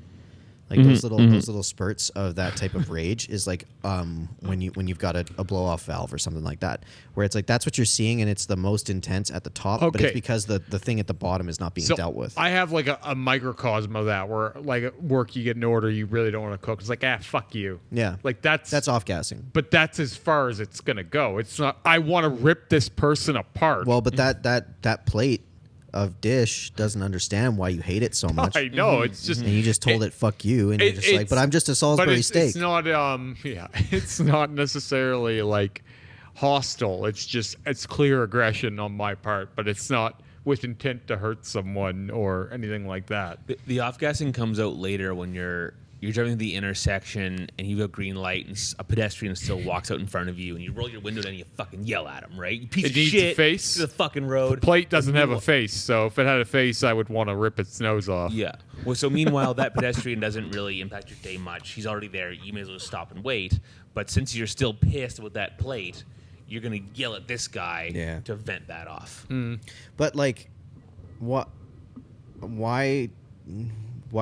Like those little spurts of that type of rage is like when you've got a blow off valve or something like that, where it's like that's what you're seeing and it's the most intense at the top, but Okay. it's because the thing at the bottom is not being dealt with. I have like a microcosm of that where like at work you get an order you really don't want to cook. It's like, fuck you. Yeah. Like that's off gassing. but that's as far as it's gonna go. It's not I want to rip this person apart. Well, but that plate of dish doesn't understand why you hate it so much. I know it's just And you just told it fuck you, and you're just like, it's- but I'm just a but Salisbury steak. It's not it's not necessarily like hostile. It's clear aggression on my part, but it's not with intent to hurt someone or anything like that. The off-gassing comes out later when you're driving to the intersection and you've got green light and a pedestrian still walks out in front of you and you roll your window down and you fucking yell at him, right? You piece It of needs shit. a face. To the fucking road. The plate doesn't have a face, so if it had a face, I would want to rip its nose off. Yeah. Well, so meanwhile, that pedestrian doesn't really impact your day much. He's already there. You may as well stop and wait. But since you're still pissed with that plate, you're going to yell at this guy to vent that off. But like, what? Why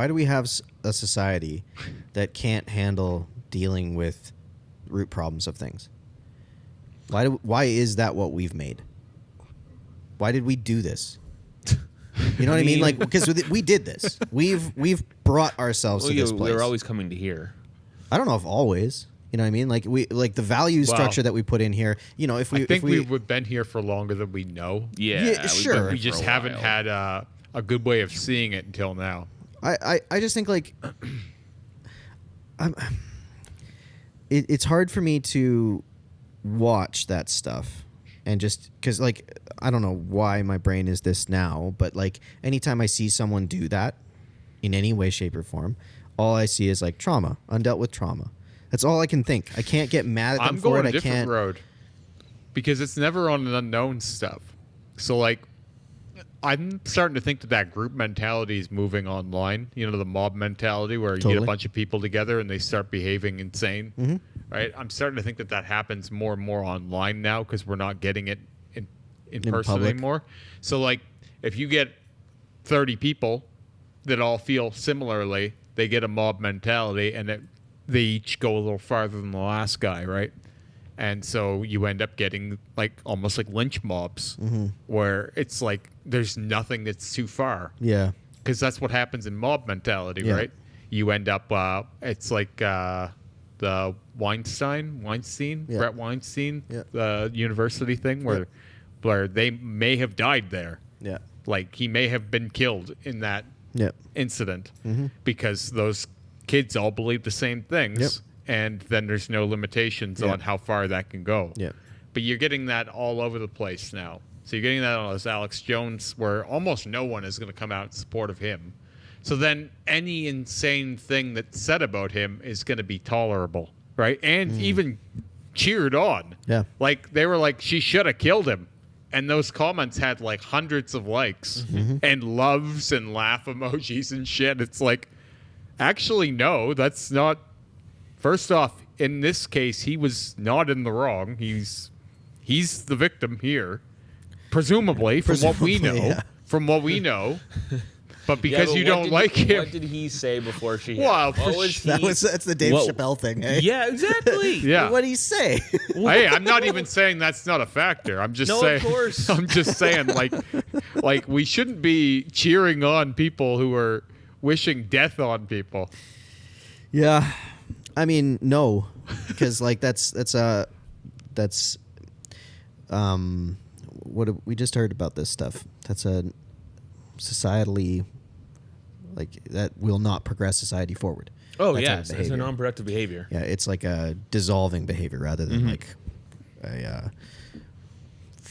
do we have a society that can't handle dealing with root problems of things? Why is that what we've made? Why did we do this? You know what I mean? Like, because we did this. We've brought ourselves to this place. We're always coming to here. I don't know if always. You know what I mean? Like the value structure that we put in here. You know, I think we've been here for longer than we know. Yeah, sure. We just haven't had a good way of seeing it until now. I just think like it's hard for me to watch that stuff and just because like I don't know why my brain is this now, but like anytime I see someone do that in any way, shape, or form, all I see is like trauma, undealt with trauma. That's all I can think. I can't get mad at them for it. I'm going a different road because it's never on an unknown stuff. So like I'm starting to think that group mentality is moving online. You know, the mob mentality where you get a bunch of people together and they start behaving insane. Right? I'm starting to think that happens more and more online now because we're not getting it in person public anymore. So like if you get 30 people that all feel similarly, they get a mob mentality and they each go a little farther than the last guy, right? And so you end up getting like almost like lynch mobs where it's like there's nothing that's too far. Yeah. Because that's what happens in mob mentality, right? You end up, it's like the Weinstein, Brett Weinstein, the university thing where they may have died there. Yeah. Like he may have been killed in that incident because those kids all believe the same things. And then there's no limitations on how far that can go. But you're getting that all over the place now. So you're getting that on this Alex Jones where almost no one is going to come out in support of him. So then any insane thing that's said about him is going to be tolerable, right? And even cheered on. Yeah. Like they were like, she should have killed him. And those comments had like hundreds of likes and loves and laugh emojis and shit. It's like, actually, no, that's not. First off, in this case, he was not in the wrong. He's the victim here, presumably, from what we know. Yeah. From what we know. But because you don't like him. What did he say before she? Well, that's the Dave Chappelle thing, eh? Yeah, exactly. Yeah. What did he say? Hey, I'm not even saying that's not a factor. I'm just saying. Of course. I'm just saying, like we shouldn't be cheering on people who are wishing death on people. Yeah. I mean, no, because like that's what we just heard about this stuff. That's a societally like that will not progress society forward. Oh yes, it's a non-productive behavior. Yeah, it's like a dissolving behavior rather than like a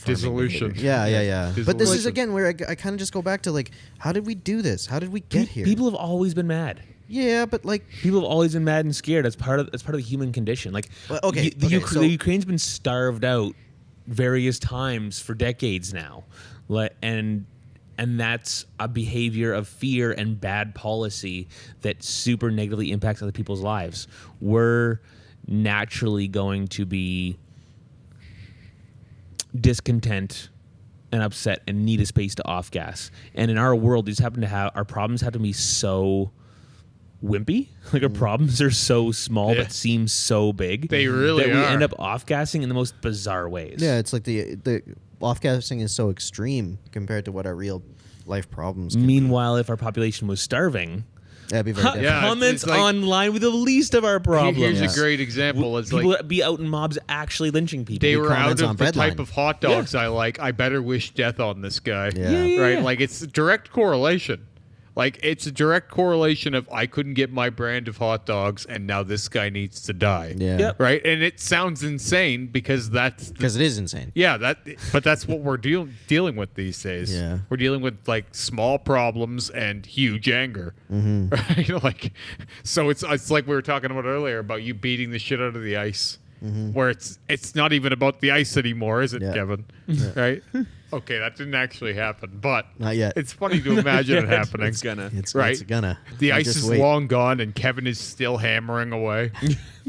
dissolution. Yeah. But this is again where I kind of just go back to like, how did we do this? How did we get here? People have always been mad. Yeah, but like people have always been mad and scared. That's part of the human condition. Like, the Ukraine's been starved out various times for decades now, and that's a behavior of fear and bad policy that super negatively impacts other people's lives. We're naturally going to be discontent and upset and need a space to off gas. And in our world, these happen to have our problems have to be so wimpy. Like our problems are so small but seem so big. They really that are. We end up off gassing in the most bizarre ways. Yeah, it's like the off gassing is so extreme compared to what our real life problems can Meanwhile, if our population was starving, that'd be very different. Yeah, comments it's like, online with the least of our problems. Here's a great example. It's people like be out in mobs actually lynching people. they were out comments on of the Breadline. type of hot dogs I like. I better wish death on this guy. Yeah. Right? Like it's a direct correlation. Like, it's a direct correlation of I couldn't get my brand of hot dogs, and now this guy needs to die. Yeah. Yep. Right? And it sounds insane because that's... Because it is insane. Yeah, but that's what we're dealing with these days. Yeah. We're dealing with, like, small problems and huge anger. Right? Like, so it's like we were talking about earlier about you beating the shit out of the ice. Where it's not even about the ice anymore, is it, Kevin? Right? Okay, that didn't actually happen, but Not yet. it's funny to imagine it happening. It's gonna. It's Right. gonna. The You ice just is wait. long gone, and Kevin is still hammering away.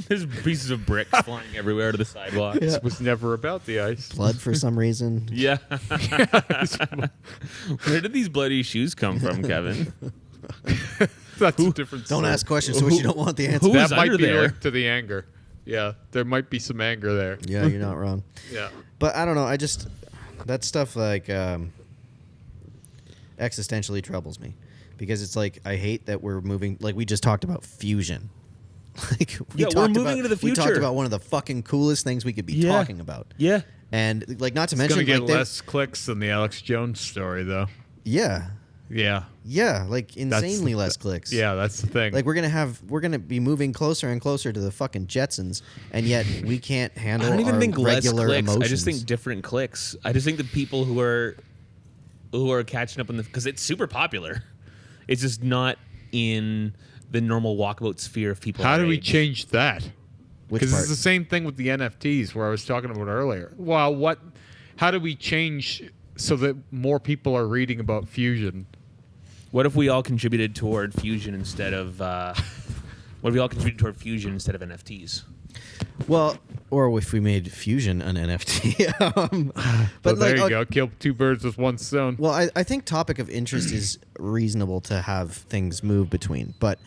There's pieces of brick flying everywhere to the sidewalk. It was never about the ice. Blood for some reason. Yeah. Where did these bloody shoes come from, Kevin? That's a different Don't story. ask questions to which you don't want the answer. Who That is might under be there? linked to the anger. Yeah, there might be some anger there. Yeah, you're not wrong. Yeah. But I don't know. That stuff like existentially troubles me because it's like I hate that we're moving. Like we just talked about fusion. Like Yeah, we're moving into the We talked future. about one of the fucking coolest things we could be Yeah. talking about. Yeah. And like not to It's mention going to get like, less clicks than the Alex Jones story, though. Yeah, Yeah. yeah, like insanely less clicks. Yeah, that's the thing. Like we're gonna be moving closer and closer to the fucking Jetsons, and yet we can't handle I don't even our think less regular clicks. emotions. I just think different clicks. I just think the people who are catching up on the because it's super popular. It's just not in the normal walkabout sphere of people. How our do we age. change that? Which Because part? it's the same thing with the NFTs where I was talking about earlier. Well, how do we change so that more people are reading about fusion? What if we all contributed toward fusion instead of? What if we all contributed toward fusion instead of NFTs? Well, or if we made fusion an NFT. But there you like, go. Kill two birds with one stone. Well, I think topic of interest is reasonable to have things move between, but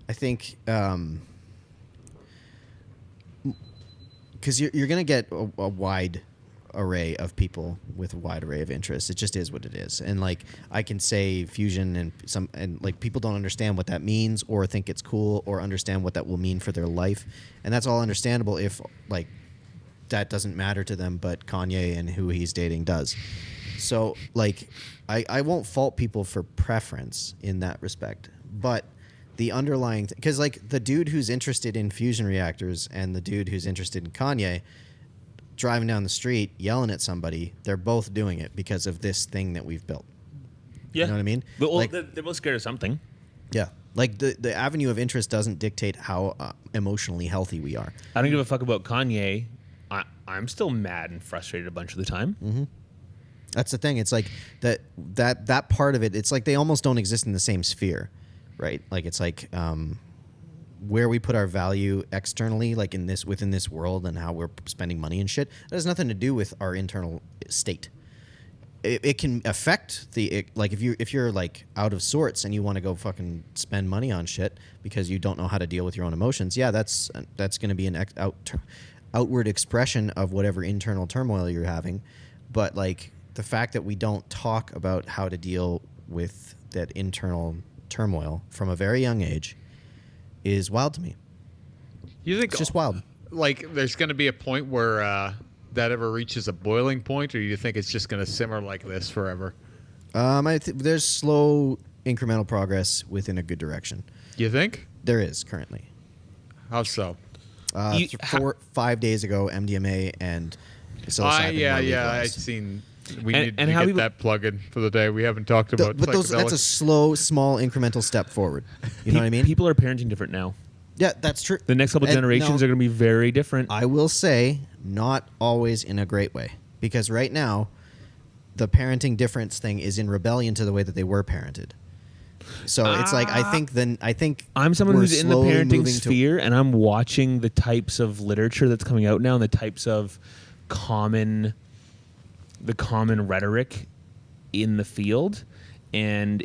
I think because you're going to get a wide array of people with a wide array of interests. It just is what it is. And like I can say fusion and like people don't understand what that means or think it's cool or understand what that will mean for their life. And that's all understandable if like that doesn't matter to them, but Kanye and who he's dating does. So like I won't fault people for preference in that respect, but the underlying because like the dude who's interested in fusion reactors and the dude who's interested in Kanye driving down the street yelling at somebody, they're both doing it because of this thing that we've built. Yeah, You know what I mean? But, well, Like- they're both scared of something. Yeah. Like the avenue of interest doesn't dictate how emotionally healthy we are. I don't give a fuck about Kanye. I'm still mad and frustrated a bunch of the time. Mm-hmm. That's the thing. It's like that part of it, it's like they almost don't exist in the same sphere, right? Like it's like where we put our value externally, like within this world and how we're spending money and shit, that has nothing to do with our internal state. It can affect like if you're like out of sorts and you want to go fucking spend money on shit because you don't know how to deal with your own emotions. Yeah, that's going to be an outward expression of whatever internal turmoil you're having. But like the fact that we don't talk about how to deal with that internal turmoil from a very young age is wild to me. You think It's just wild. like there's going to be a point where that ever reaches a boiling point, or do you think it's just going to simmer like this forever? There's slow incremental progress within a good direction. You think? There is currently. How so? 5 days ago, MDMA and psilocybin. Yeah, were yeah. legalized. I've seen. We And- need and to how get people- that plug in for the day. We haven't talked about. But that's a psychedelics. slow, small, incremental step forward. You know what I mean? People are parenting different now. Yeah, that's true. The next couple And generations now, are going to be very different. I will say, not always in a great way, because right now, the parenting difference thing is in rebellion to the way that they were parented. So it's like I think I'm someone we're who's in the slowly parenting moving sphere, and I'm watching the types of literature that's coming out now and the types of common rhetoric in the field, and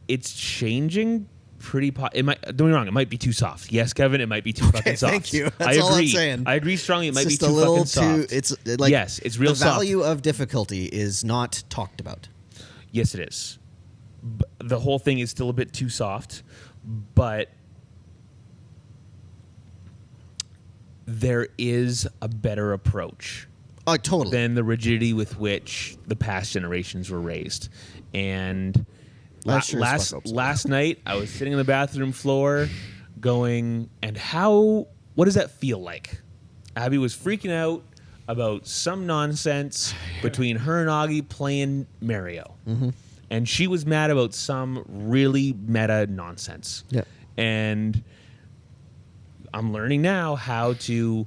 it's changing pretty. It might, don't get me wrong, it might be too soft. Yes, Kevin, it might be too fucking soft. Thank you. I That's all I'm agree. saying. I agree strongly. It might be just too a little fucking soft. It's like yes, it's real the soft. value of difficulty is not talked about. Yes, it is. The whole thing is still a bit too soft, but there is a better approach Oh, totally. than the rigidity with which the past generations were raised. And Last night, I was sitting on the bathroom floor going, and what does that feel like? Abby was freaking out about some nonsense between her and Augie playing Mario. Mm-hmm. And she was mad about some really meta nonsense. Yeah. And I'm learning now how to,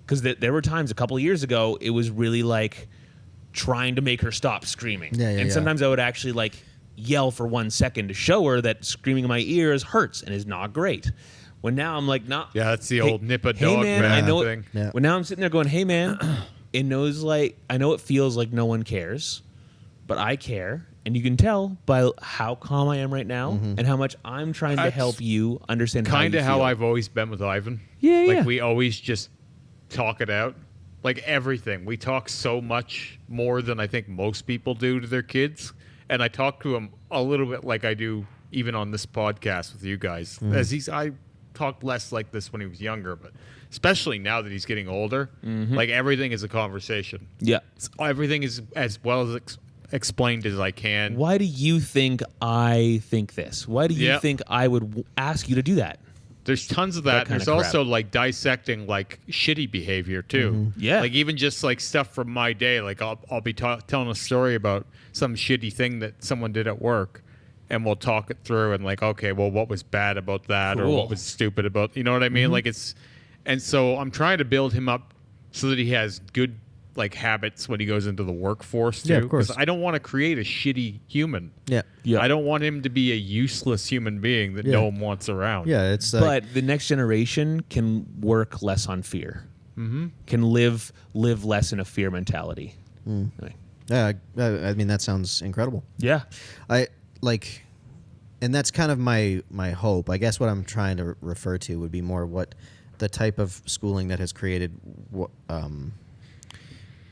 because there were times a couple of years ago, it was really like trying to make her stop screaming. And sometimes I would actually like yell for 1 second to show her that screaming in my ears hurts and is not great. When now I'm like, nah. Yeah, that's the old nip a dog man, I know thing. Yeah. When now I'm sitting there going, hey man, it knows like, I know it feels like no one cares, but I care. And you can tell by how calm I am right now and how much I'm trying to help you understand kind of how how I've always been with Ivan. Yeah, like we always just talk it out. Like everything. We talk so much more than I think most people do to their kids. And I talk to him a little bit like I do even on this podcast with you guys. I talked less like this when he was younger, but especially now that he's getting older, like everything is a conversation. Yeah. Everything is as well as explained as I can. Why do you think I think this? Why do you think I would ask you to do that? There's tons of that. There's also like dissecting like shitty behavior too. Yeah. Like even just like stuff from my day. Like I'll be telling a story about some shitty thing that someone did at work, and we'll talk it through and like, okay, well, what was bad about that, or what was stupid about, you know what I mean? Like and so I'm trying to build him up so that he has good like habits when he goes into the workforce too. Yeah, of course. Because I don't want to create a shitty human. Yeah. I don't want him to be a useless human being that no one wants around. Yeah, it's but the next generation can work less on fear. Can live less in a fear mentality. Anyway. Yeah, I mean that sounds incredible. Yeah. And that's kind of my hope. I guess what I'm trying to refer to would be more what the type of schooling that has created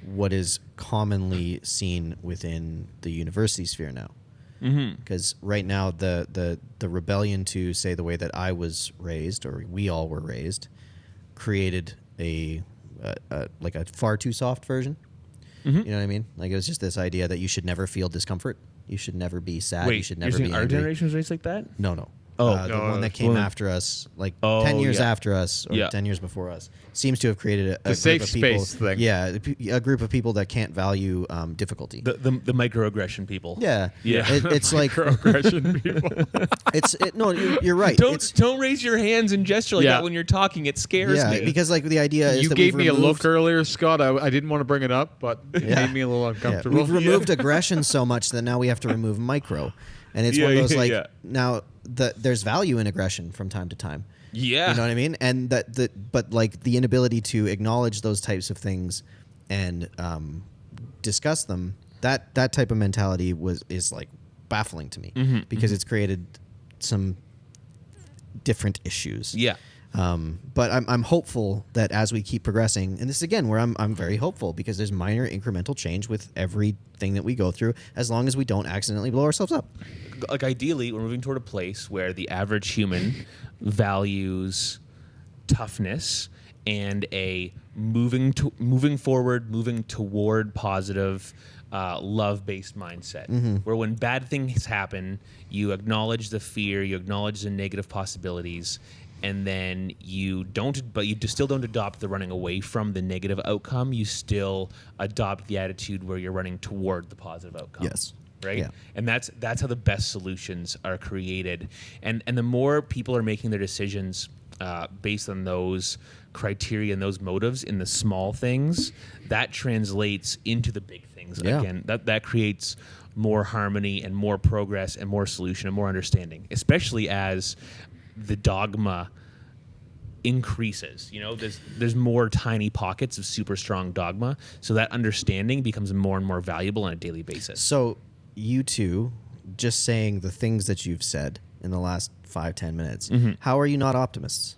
what is commonly seen within the university sphere now. Because right now the rebellion to, say, the way that I was raised, or we all were raised, created a far too soft version. You know what I mean? Like it was just this idea that you should never feel discomfort. You should never be sad. Wait, you should never be angry. Our generation was raised like that? No. Oh, the one that came after us, like 10 years after us, or 10 years before us, seems to have created a safe group of people, space thing. Yeah, a group of people that can't value difficulty. The Yeah. microaggression people. It's like microaggression people. No, you're right. Don't raise your hands and gesture like that when you're talking. It scares me. Because like the idea is you that gave me a look earlier, Scott. I didn't want to bring it up, but it made me a little uncomfortable. We've removed aggression so much that now we have to remove micro. And it's one of those now there's value in aggression from time to time. Yeah. You know what I mean? And but like the inability to acknowledge those types of things and discuss them, that type of mentality is like baffling to me because it's created some different issues. Yeah. But I'm hopeful that as we keep progressing, and this is again where I'm very hopeful, because there's minor incremental change with everything that we go through, as long as we don't accidentally blow ourselves up. Like ideally, we're moving toward a place where the average human values toughness and a moving forward, moving toward positive, love-based mindset. Where when bad things happen, you acknowledge the fear, you acknowledge the negative possibilities, and then you still don't adopt the running away from the negative outcome. You still adopt the attitude where you're running toward the positive outcome. Yes. Right? Yeah. And that's how the best solutions are created. And the more people are making their decisions based on those criteria and those motives in the small things, that translates into the big things. Yeah. Again, that creates more harmony and more progress and more solution and more understanding, especially as the dogma increases. You know, there's more tiny pockets of super strong dogma, so that understanding becomes more and more valuable on a daily basis. So you two, just saying the things that you've said in the last 5-10 minutes, how are you not optimists?